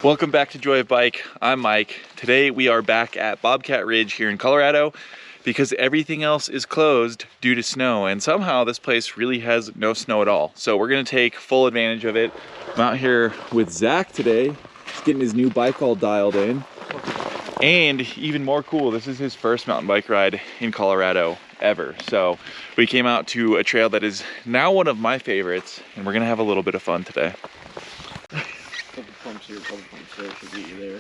Welcome back to Joy of Bike. I'm Mike. Today we are back at Bobcat Ridge here in Colorado because everything else is closed due to snow, and somehow this place really has no snow at all. So we're gonna take full advantage of it. I'm out here with Zach today. He's getting his new bike all dialed in. And even more cool, this is his first mountain bike ride in Colorado ever. So we came out to a trail that is now one of my favorites, and we're gonna have a little bit of fun today. Couple pumps here, couple pumps there should get you there.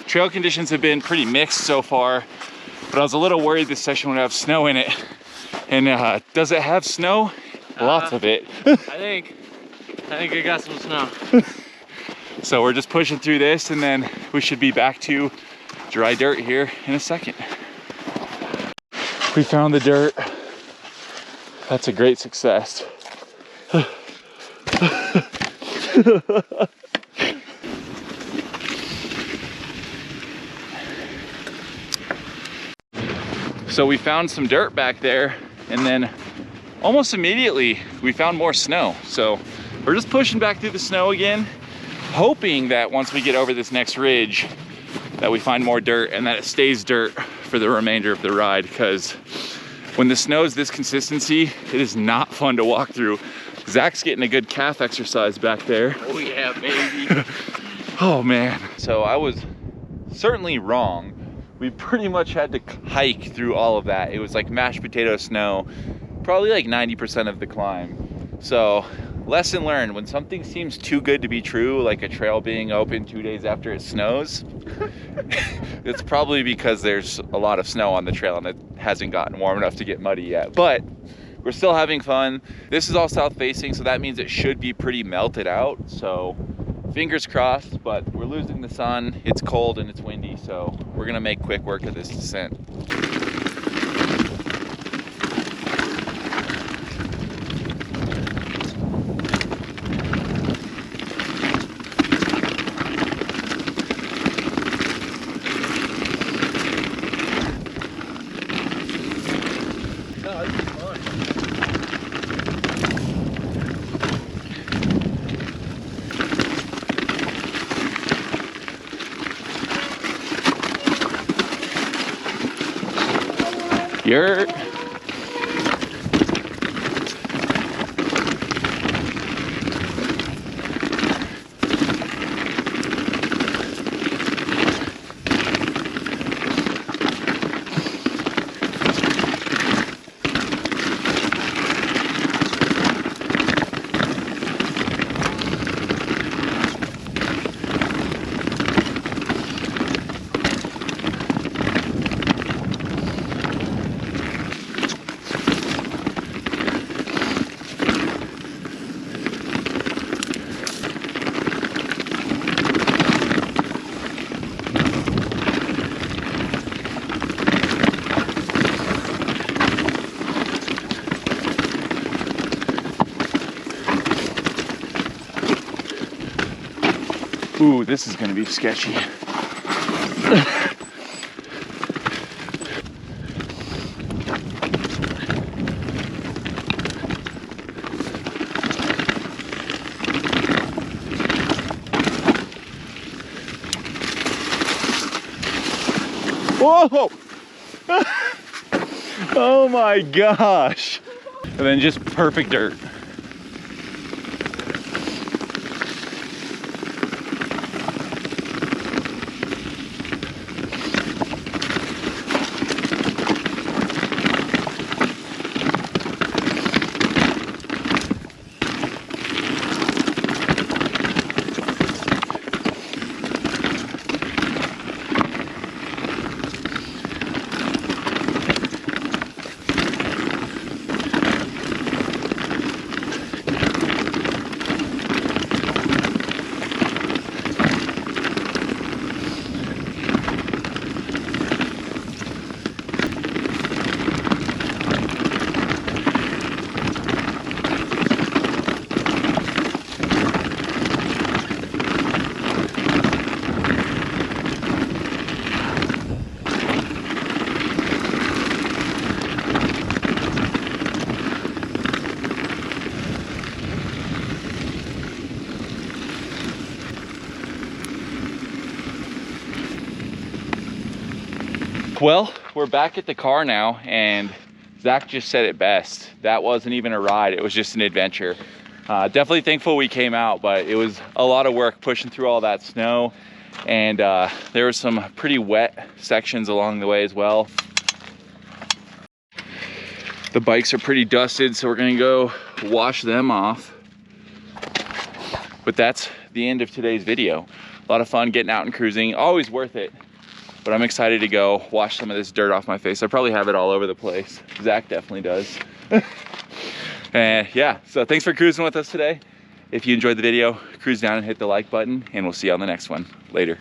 Trail conditions have been pretty mixed so far, but I was a little worried this session would have snow in it. And does it have snow? Lots of it. I think it got some snow. So we're just pushing through this, and then we should be back to dry dirt here in a second. We found the dirt. That's a great success. So we found some dirt back there, and then almost immediately we found more snow. So we're just pushing back through the snow again, hoping that once we get over this next ridge that we find more dirt and that it stays dirt for the remainder of the ride, because when the snow is this consistency, it is not fun to walk through. Zach's getting a good calf exercise back there. Oh yeah, baby. Oh man. So I was certainly wrong. We pretty much had to hike through all of that. It was like mashed potato snow, probably like 90% of the climb. So lesson learned, when something seems too good to be true, like a trail being open 2 days after it snows, it's probably because there's a lot of snow on the trail and it hasn't gotten warm enough to get muddy yet. But we're still having fun. This is all south facing, so that means it should be pretty melted out. So fingers crossed, but we're losing the sun. It's cold and it's windy, so we're gonna make quick work of this descent. You're Ooh, this is gonna be sketchy. Whoa! Oh my gosh! And then just perfect dirt. Well, we're back at the car now, and Zach just said it best. That wasn't even a ride, it was just an adventure. Definitely thankful we came out, but it was a lot of work pushing through all that snow, and there were some pretty wet sections along the way as well. The bikes are pretty dusted, so we're gonna go wash them off. But that's the end of today's video. A lot of fun getting out and cruising, always worth it. But I'm excited to go wash some of this dirt off my face. I probably have it all over the place. Zach definitely does. And yeah, so thanks for cruising with us today. If you enjoyed the video, cruise down and hit the like button, and we'll see you on the next one. Later.